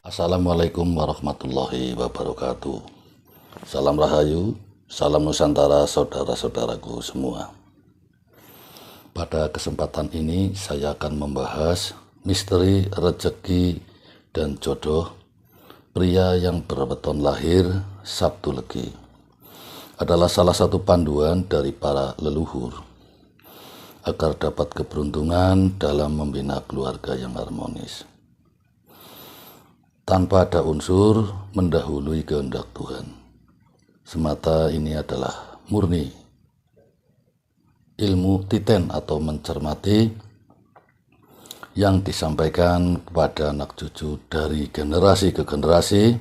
Assalamualaikum warahmatullahi wabarakatuh. Salam Rahayu, salam Nusantara saudara-saudaraku semua. Pada kesempatan ini saya akan membahas misteri rezeki dan jodoh pria yang berweton lahir Sabtu Legi. Adalah salah satu panduan dari para leluhur agar dapat keberuntungan dalam membina keluarga yang harmonis, tanpa ada unsur mendahului kehendak Tuhan. Semata ini adalah murni ilmu titen atau mencermati yang disampaikan kepada anak cucu dari generasi ke generasi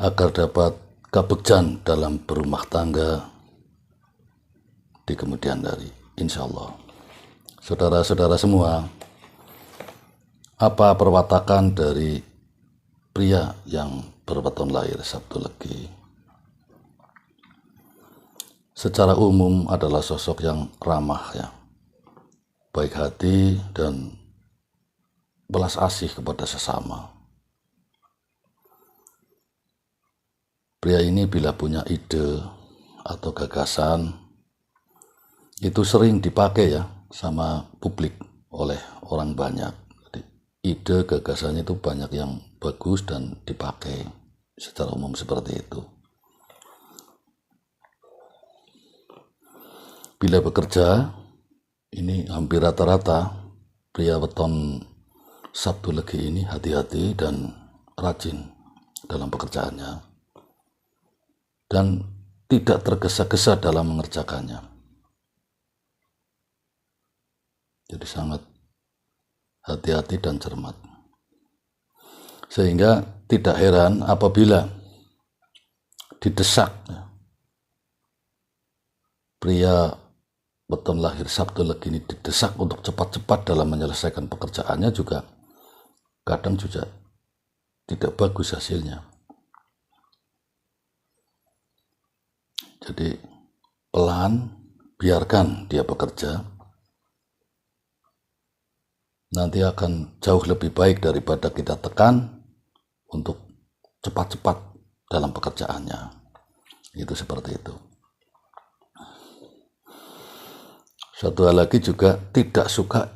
agar dapat kabegjan dalam berumah tangga di kemudian hari, insya Allah. Saudara-saudara semua, apa perwatakan dari pria yang berweton lahir Sabtu Legi? Secara umum adalah sosok yang ramah, baik hati dan belas asih kepada sesama. Pria ini bila punya ide atau gagasan, itu sering dipakai sama publik oleh orang banyak. Ide gagasannya itu banyak yang bagus dan dipakai secara umum seperti itu. Bila bekerja, ini hampir rata-rata pria weton Sabtu Legi ini hati-hati dan rajin dalam pekerjaannya dan tidak tergesa-gesa dalam mengerjakannya. Jadi sangat hati-hati dan cermat, sehingga tidak heran apabila didesak pria weton lahir Sabtu Legi ini didesak untuk cepat-cepat dalam menyelesaikan pekerjaannya, juga kadang juga tidak bagus hasilnya. Jadi pelan, biarkan dia bekerja, nanti akan jauh lebih baik daripada kita tekan untuk cepat-cepat dalam pekerjaannya. Itu seperti itu. Satu hal lagi, juga tidak suka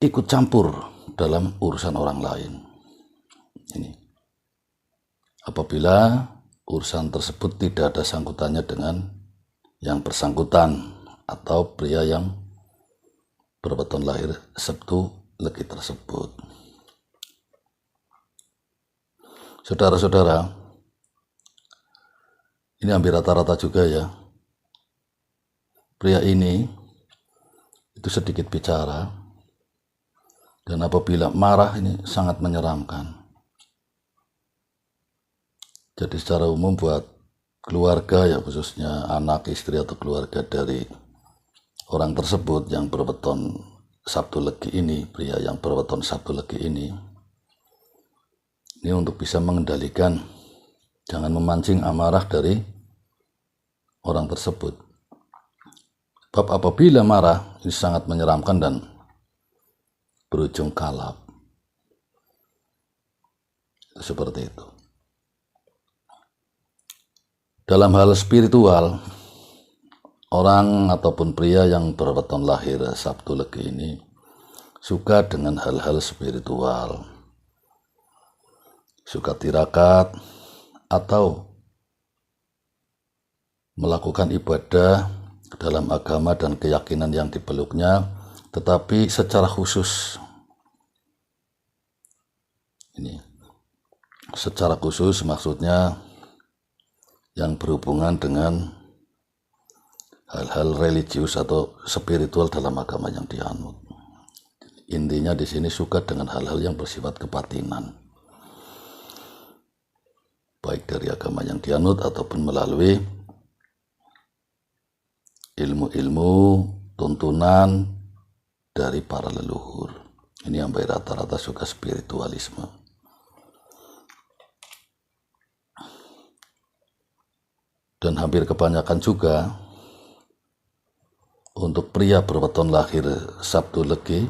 ikut campur dalam urusan orang lain. Ini apabila urusan tersebut tidak ada sangkutannya dengan yang bersangkutan atau pria yang berweton lahir Sabtu Legi tersebut. Saudara-saudara, ini hampir rata-rata juga pria ini itu sedikit bicara, dan apabila marah ini sangat menyeramkan. Jadi secara umum buat keluarga, khususnya anak, istri atau keluarga dari orang tersebut yang berweton Sabtu Legi ini, pria yang berweton Sabtu Legi ini untuk bisa mengendalikan, jangan memancing amarah dari orang tersebut. Sebab apabila marah, ini sangat menyeramkan dan berujung kalap. Seperti itu. Dalam hal spiritual, orang ataupun pria yang berweton lahir Sabtu Legi ini suka dengan hal-hal spiritual, suka tirakat atau melakukan ibadah dalam agama dan keyakinan yang dipeluknya, tetapi secara khusus. Ini secara khusus maksudnya yang berhubungan dengan hal-hal religius atau spiritual dalam agama yang dianut. Intinya di sini suka dengan hal-hal yang bersifat kebatinan, baik dari agama yang dianut ataupun melalui ilmu-ilmu tuntunan dari para leluhur. Ini hampir rata-rata suka spiritualisme. Dan hampir kebanyakan juga untuk pria berweton lahir Sabtu Legi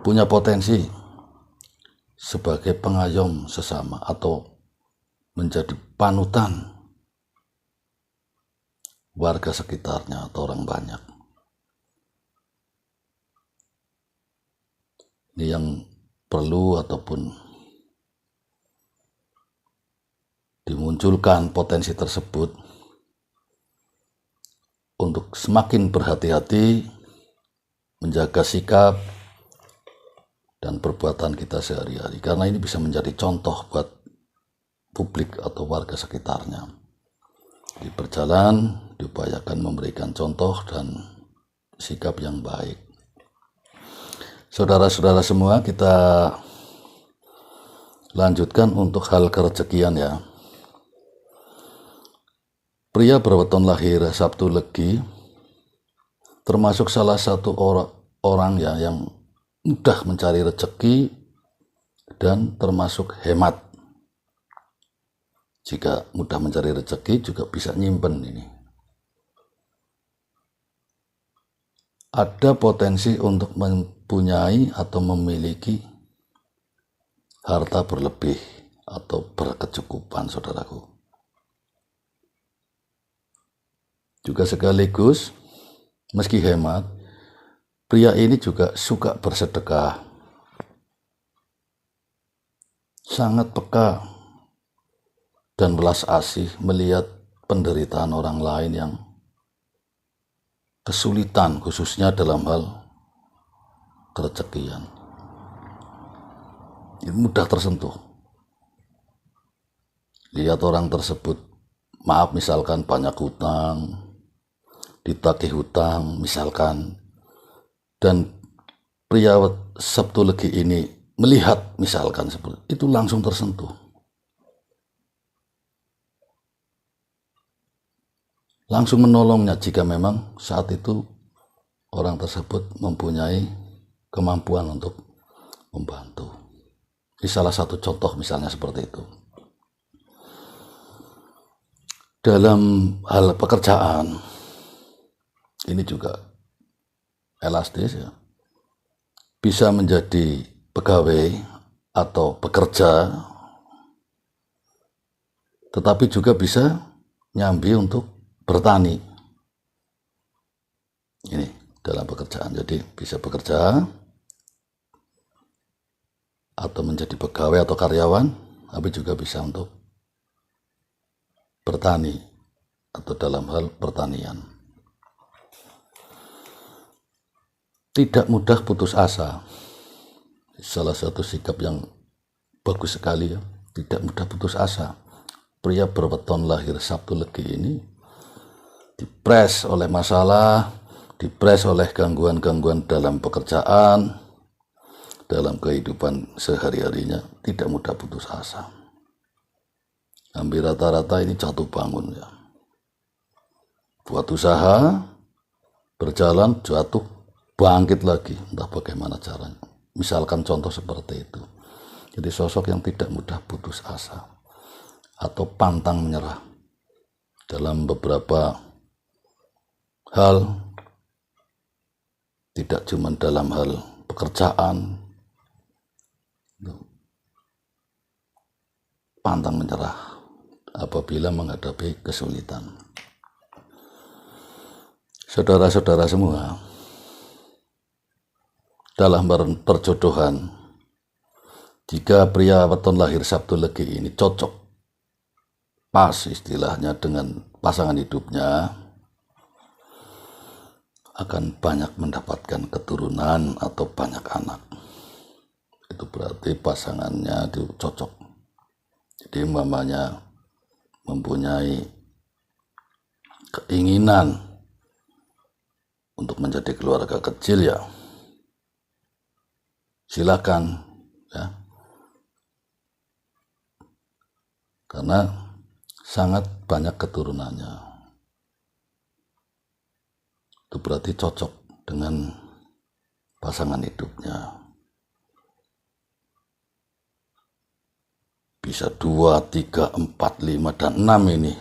punya potensi sebagai pengayom sesama atau menjadi panutan warga sekitarnya atau orang banyak. Ini yang perlu ataupun dimunculkan potensi tersebut untuk semakin berhati-hati menjaga sikap dan perbuatan kita sehari-hari, karena ini bisa menjadi contoh buat publik atau warga sekitarnya. Di perjalanan diupayakan memberikan contoh dan sikap yang baik. Saudara-saudara semua, kita lanjutkan untuk hal kerezekian ya. Pria berweton lahir Sabtu Legi termasuk salah satu orang ya yang mudah mencari rezeki dan termasuk hemat. Jika mudah mencari rezeki juga bisa nyimpen ini. Ada potensi untuk mempunyai atau memiliki harta berlebih atau berkecukupan, saudaraku. Juga sekaligus, meski hemat, pria ini juga suka bersedekah. Sangat peka dan belas asih melihat penderitaan orang lain yang kesulitan, khususnya dalam hal kerezekian. Itu mudah tersentuh. Lihat orang tersebut, maaf misalkan banyak hutang, ditagih hutang misalkan, dan pria Sabtu Legi ini melihat misalkan seperti itu, langsung tersentuh. Langsung menolongnya jika memang saat itu orang tersebut mempunyai kemampuan untuk membantu. Ini salah satu contoh misalnya seperti itu. Dalam hal pekerjaan, ini juga elastis ya. Bisa menjadi pegawai atau pekerja, tetapi juga bisa nyambi untuk bertani. Ini dalam pekerjaan, jadi bisa bekerja atau menjadi pegawai atau karyawan, tapi juga bisa untuk bertani atau dalam hal pertanian. Tidak mudah putus asa. Salah satu sikap yang bagus sekali ya. Tidak mudah putus asa. Pria berweton lahir Sabtu Legi ini dipres oleh masalah, dipres oleh gangguan-gangguan dalam pekerjaan, dalam kehidupan sehari-harinya, tidak mudah putus asa. Hampir rata-rata ini jatuh bangun ya. Buat usaha, berjalan, jatuh, bangkit lagi, entah bagaimana caranya. Misalkan contoh seperti itu. Jadi sosok yang tidak mudah putus asa atau pantang menyerah dalam beberapa hal, tidak cuma dalam hal pekerjaan, pantang menyerah apabila menghadapi kesulitan. Saudara-saudara semua, dalam perjodohan, jika pria weton lahir Sabtu Legi ini cocok, pas istilahnya dengan pasangan hidupnya, akan banyak mendapatkan keturunan atau banyak anak. Itu berarti pasangannya itu cocok. Jadi umpamanya mempunyai keinginan untuk menjadi keluarga kecil ya, silakan ya. Karena sangat banyak keturunannya. Itu berarti cocok dengan pasangan hidupnya. Bisa 2, 3, 4, 5, dan 6 ini.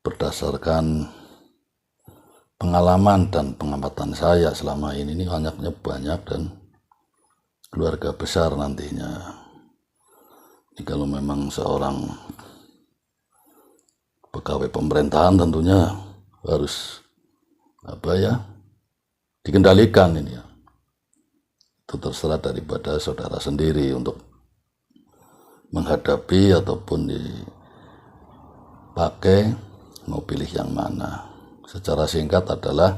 Berdasarkan pengalaman dan pengamatan saya selama ini banyaknya banyak dan keluarga besar nantinya. Ini kalau memang seorang pegawai pemerintahan tentunya harus dikendalikan ini ya. Itu terserah daripada saudara sendiri untuk menghadapi ataupun dipakai, mau pilih yang mana. Secara singkat adalah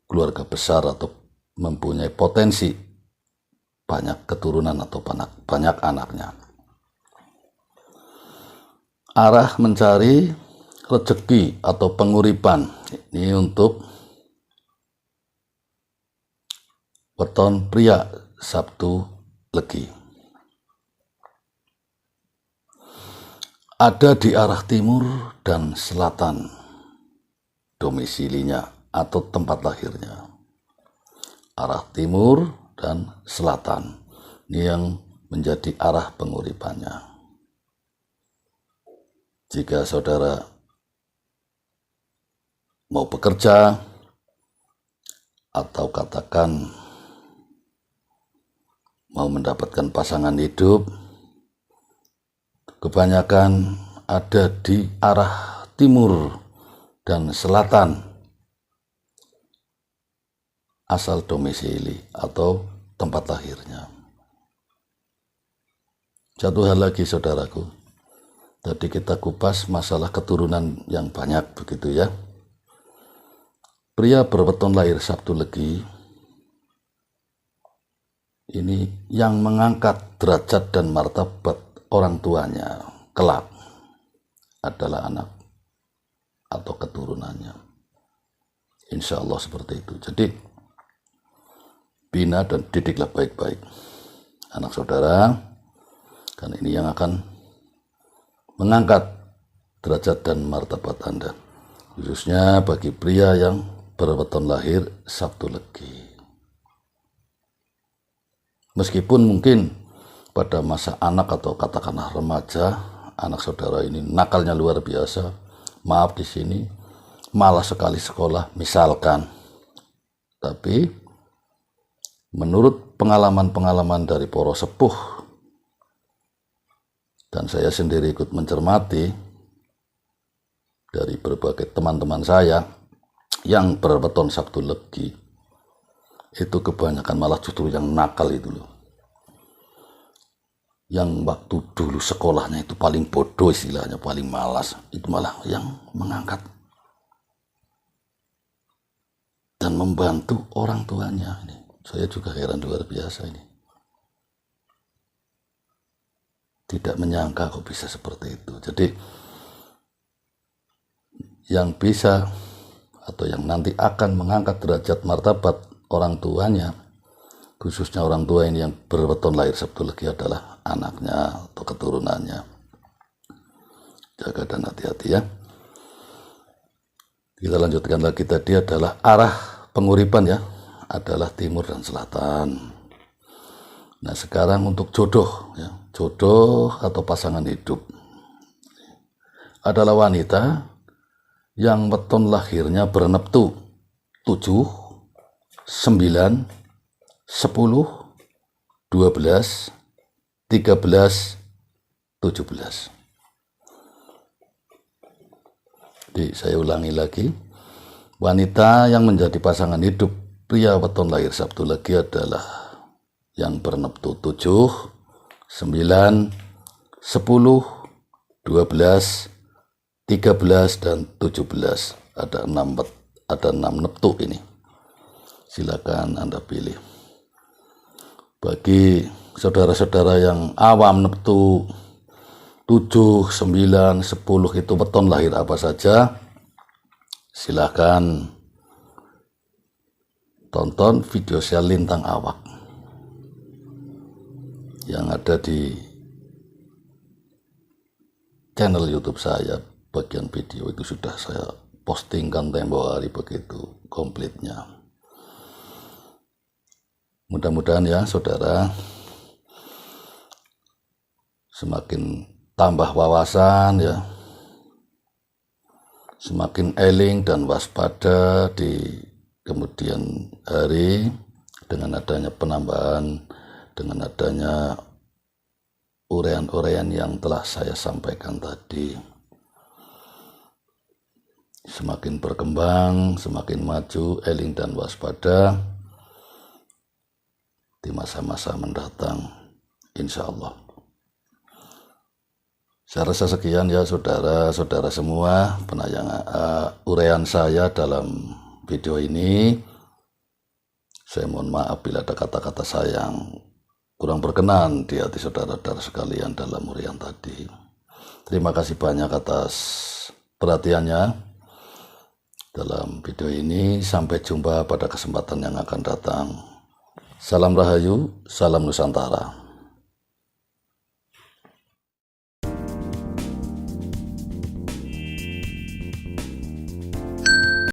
keluarga besar atau mempunyai potensi banyak keturunan atau banyak anaknya. Arah mencari rezeki atau penguripan ini untuk weton pria Sabtu Legi. Ada di arah timur dan selatan domisilinya atau tempat lahirnya. Arah timur dan selatan ini yang menjadi arah penguripannya. Jika saudara mau bekerja atau katakan mau mendapatkan pasangan hidup, kebanyakan ada di arah timur dan selatan asal domisili atau tempat lahirnya. Satu hal lagi saudaraku, tadi kita kupas masalah keturunan yang banyak begitu ya. Pria berweton lahir Sabtu Legi ini yang mengangkat derajat dan martabat orang tuanya kelak adalah anak atau keturunannya. Insya Allah seperti itu. Jadi bina dan didiklah baik-baik anak saudara, karena ini yang akan mengangkat derajat dan martabat Anda, khususnya bagi pria yang berweton lahir Sabtu Legi. Meskipun mungkin pada masa anak atau katakanlah remaja, anak saudara ini nakalnya luar biasa, maaf di sini, malas sekali sekolah misalkan. Tapi menurut pengalaman-pengalaman dari para sepuh, dan saya sendiri ikut mencermati dari berbagai teman-teman saya yang berweton Sabtu Legi, itu kebanyakan malah justru yang nakal itu loh. Yang waktu dulu sekolahnya itu paling bodoh istilahnya, paling malas, itu malah yang mengangkat dan membantu orang tuanya. Ini saya juga heran luar biasa ini. Tidak menyangka kok bisa seperti itu. Jadi yang bisa atau yang nanti akan mengangkat derajat martabat orang tuanya, khususnya orang tua ini yang berweton lahir Sabtu Legi adalah anaknya atau keturunannya. Jaga dan hati-hati ya. Kita lanjutkan lagi, tadi adalah arah penguripan ya, adalah timur dan selatan. Nah sekarang untuk jodoh ya, jodoh atau pasangan hidup adalah wanita yang weton lahirnya berneptu 7, 9, 10, 12, 13, 17. Jadi saya ulangi lagi, wanita yang menjadi pasangan hidup pria weton lahir Sabtu Legi adalah yang berneptu 7, 9, 10, 12, 13 dan 17. Ada 6 neptu ini. Silakan Anda pilih. Bagi saudara-saudara yang awam, neptu 7, 9, 10 itu weton lahir apa saja, silakan tonton video saya Lintang Awak yang ada di channel YouTube saya. Bagian video itu sudah saya postingkan tempo hari begitu komplitnya. Mudah-mudahan ya saudara semakin tambah wawasan ya, semakin eling dan waspada di kemudian hari, dengan adanya penambahan, dengan adanya urean-urean yang telah saya sampaikan tadi. Semakin berkembang, semakin maju, eling dan waspada di masa-masa mendatang, insya Allah. Saya rasa sekian ya saudara-saudara semua urean saya dalam video ini. Saya mohon maaf bila ada kata-kata saya yang kurang berkenan di hati saudara-saudara sekalian dalam urean tadi. Terima kasih banyak atas perhatiannya dalam video ini. Sampai jumpa pada kesempatan yang akan datang. Salam Rahayu, salam Nusantara.